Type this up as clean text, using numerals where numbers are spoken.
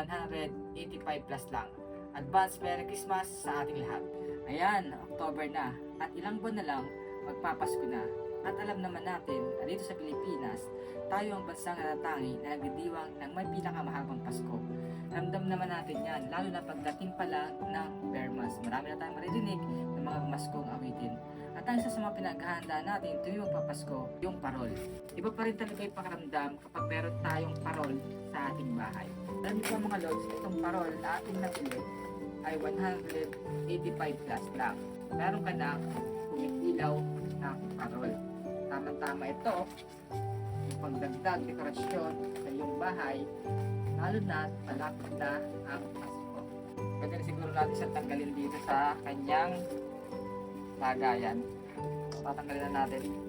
185 plus lang. Advance Merry Christmas sa ating lahat. Ayan, October na at ilang buwan na lang magpapasko na. At alam naman natin na dito sa Pilipinas, tayo ang bansang natatangi na nagdidiwang ng may pinakamahabang Pasko. Ramdam naman natin yan, lalo na pagdating pa lang ng Bermas. Marami na tayong maririnig ng mga maskong awitin. At ang isa sa mga pinaghahanda natin tuwing magpapasko, yung parol. Iba pa rin talaga yung pakiramdam kapag meron tayong parol sa ating bahay. Alam niyo ba mga lods, itong parol na ating nabili ay 185 plus lang. Meron ka na umiilaw na parol. Tama-tama ito, yung pagdagdag dekorasyon sa iyong bahay, lalo na malapit na ang Pasko. Pwede na siguro natin siyang tanggalin dito sa kanyang lagayan. Tatanggalin na natin.